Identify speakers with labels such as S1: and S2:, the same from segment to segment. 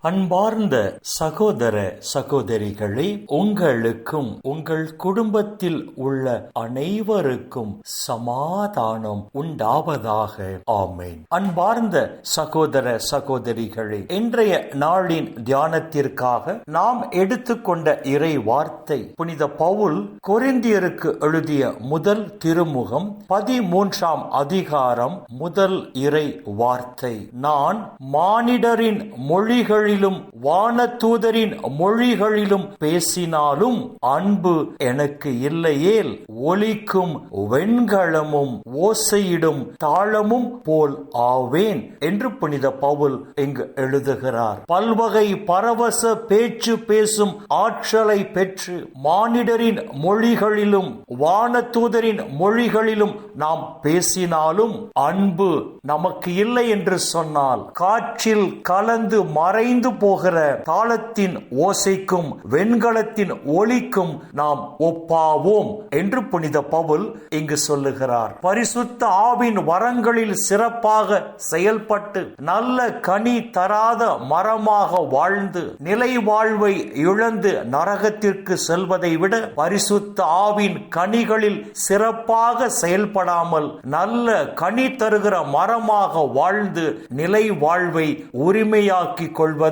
S1: அன்பார்ந்த சகோதர சகோதரிகளே, உங்களுக்கும் உங்கள் குடும்பத்தில் உள்ள அனைவருக்கும் சமாதானம் உண்டாவதாக. ஆமென். அன்பார்ந்த சகோதர சகோதரிகளே, இன்றைய நாளின் தியானத்திற்காக நாம் எடுத்துக்கொண்ட இறை வார்த்தை புனித பவுல் கொரிந்தியருக்கு எழுதிய முதல் திருமுகம் 13ஆம் அதிகாரம் முதல் இறை வார்த்தை. நான் மானிடரின் மொழிகளிலும் வானதூதரின் மொழிகளிலும் பேசினாலும் அன்பு எனக்கு இல்லையேல் ஒலிக்கும் வெண்கலமும் ஓசையிடும் தாளமும் போல் ஆவேன் என்று புனித பவுல் இங்கு எழுதுகிறார். பல்வகை பரவச பேச்சு பேசும் ஆற்றலை பெற்று மானிடரின் மொழிகளிலும் வானதூதரின் மொழிகளிலும் நாம் பேசினாலும் அன்பு நமக்கு இல்லை என்று சொன்னால், காற்றில் கலந்து மறைந்து போகிற தாளத்தின் ஓசைக்கும் வெண்கலத்தின் ஒலிக்கும் நாம் ஒப்பாவோம் என்று புனித பவுல் இங்கு சொல்லுகிறார். பரிசுத்த ஆவின் வரங்களில் சிறப்பாக செயல்பட்டு நல்ல கனி தராத மரமாக வாழ்ந்து நிலை வாழ்வை இழந்து நரகத்திற்கு செல்வதை விட, பரிசுத்த ஆவின் கனிகளில் சிறப்பாக செயல்படாமல் நல்ல கனி தருகிற மரமாக வாழ்ந்து நிலை வாழ்வை உரிமையாக்கிக் கொள்வதே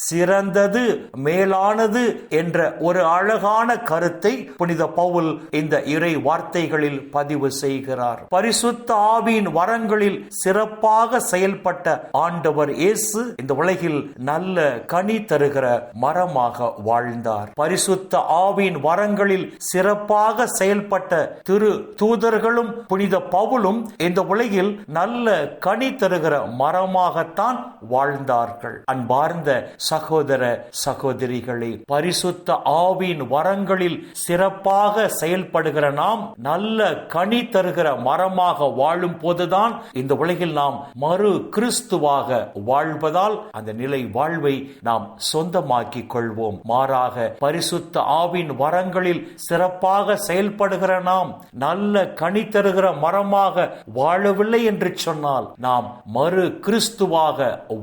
S1: சிறந்தது, மேலானது என்ற ஒரு அழகான கருத்தை புனித பவுல் இந்த இறை வார்த்தைகளில் பதிவு செய்கிறார். பரிசுத்த ஆவியின் வரங்களில் சிறப்பாக செயல்பட்ட ஆண்டவர் இயேசு இந்த உலகில் நல்ல கனி தருகிற மரமாக வாழ்ந்தார். பரிசுத்த ஆவியின் வரங்களில் சிறப்பாக செயல்பட்ட திரு தூதர்களும் புனித பவுலும் இந்த உலகில் நல்ல கனி தருகிற மரமாகத்தான் வாழ்ந்தார்கள். அன்பார்ந்த சகோதர சகோதரிகளே, பரிசுத்த ஆவியின் வரங்களில் சிறப்பாக செயல்படுகிற நாம் நல்ல கனி தருகிற மரமாக வாழும் போதுதான் இந்த உலகில் நாம் மறு கிறிஸ்துவாக வாழ்வதால் அந்த நிலை வாழ்வை நாம் சொந்தமாக்கிக் கொள்வோம். மாறாக பரிசுத்த ஆவியின் வரங்களில் சிறப்பாக செயல்படுகிற நாம் நல்ல கனி தருகிற மரமாக வாழவில்லை என்று சொன்னால் நாம் மறு கிறிஸ்துவாக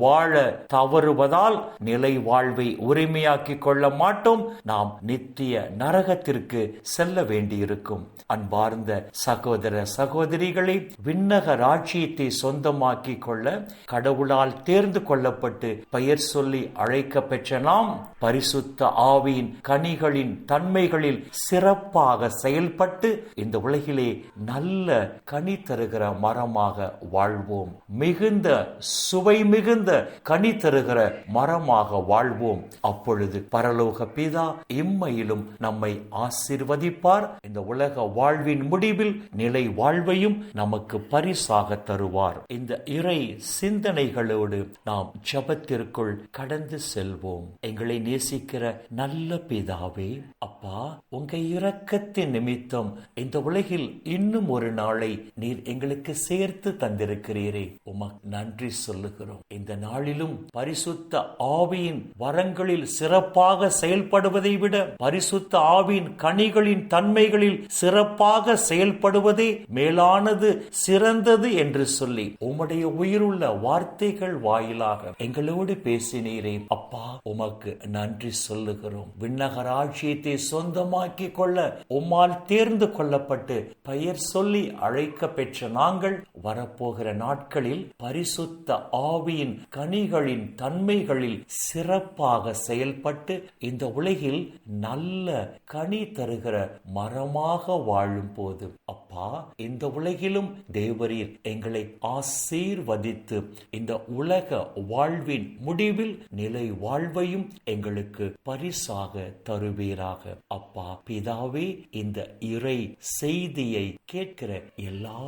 S1: வாழ தவறுவதால் நிலை வாழ்வை உரிமையாக்கிக் கொள்ள மாட்டோம். நாம் நித்திய நரகத்திற்கு செல்ல வேண்டியிருக்கும். அன்பார்ந்த சகோதர சகோதரிகளை, விண்ணக ராஜ்யத்தை சொந்தமாக்கிக் கொள்ள கடவுளால் தேர்ந்து கொள்ளப்பட்டு பெயர் சொல்லி அழைக்க பெற்ற நாம் பரிசுத்த ஆவியின் கனிகளின் தன்மைகளில் சிறப்பாக செயல்பட்டு இந்த உலகிலே நல்ல கனி தருகிற மரமாக வாழ்வோம். மிகுந்த சுவை மிகுந்த கனி தருகிற மரமாக வாழ்வோம். அப்பொழுது பரலோக பிதா இம்மையிலும் நம்மை ஆசீர்வதிப்பார். இந்த உலக வாழ்வின் முடிவில் நிலை வாழ்வையும் நமக்கு பரிசாக தருவார். இந்த இறை சிந்தனைகளோடு நாம் ஜெபத்திற்குள் கடந்து செல்வோம். எங்களை நேசிக்கிற நல்ல பிதாவே, அப்பா, உங்க இரக்கத்தின் நிமித்தம் இந்த உலகில் இன்னும் ஒரு நாளை நீர் எங்களுக்கு சேர்த்து தந்திருக்கிறீரே, உமக்கு நன்றி சொல்லுகிறோம். இந்த நாளிலும் பரிசுத்த ஆவியின் வரங்களில் சிறப்பாக செயல்படுவதை விட பரிசுத்த ஆவியின் கனிகளின் தன்மைகளில் சிறப்பாக செயல்படுவதே மேலானது, சிறந்தது என்று சொல்லி உம்முடைய உயிருள்ள வார்த்தைகள் வாயிலாக எங்களோடு பேசினீரே, அப்பா, உமக்கு நன்றி சொல்லுகிறோம். விண்ணக ராஜ்யத்தை சொந்தமாக்கிக் கொள்ள உம்மால் தேர்ந்து கொள்ளப்பட்டு பெயர் சொல்லி அழைக்க பெற்ற நாங்கள் வரப்போகிற நாட்களில் பரிசுத்த ஆவியின் கனிகளின் தன்மைகளில் சிறப்பாக செயல்பட்டு இந்த உலகில் நல்ல கனி தருகிற மரமாக வாழும் போது, அப்பா, இந்த உலகிலும் தேவரீர் எங்களை ஆசீர்வதித்து இந்த உலக வாழ்வின் முடிவில் நிலை வாழ்வையும் எங்களுக்கு பரிசாக தருவீராக. அப்பா பிதாவே, இந்த இறை செய்தியை கேட்கிற எல்லா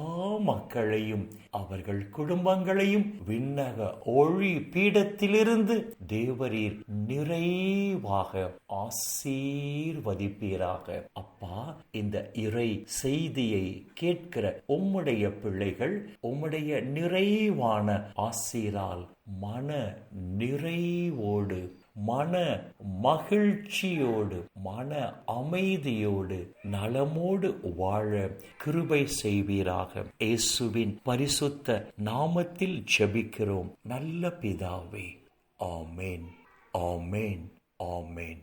S1: மக்களையும் அவர்கள் குடும்பங்களையும் விண்ணக ஒளி பீடத்திலிருந்து தேவரீர் நிறைவாக ஆசீர்வதிப்பீராக. அப்பா, இந்த இறை செய்தியை கேட்கிற உம்முடைய பிள்ளைகள் உம்முடைய நிறைவான ஆசீரால் மன நிறைவோடு, மன மகிழ்ச்சியோடு, மன அமைதியோடு, நலமோடு வாழ கிருபை செய்வீராக. இயேசுவின் பரிசுத்த நாமத்தில் ஜெபிக்கிறோம் நல்ல பிதாவே. ஆமென். ஆமேன், ஆமேன்.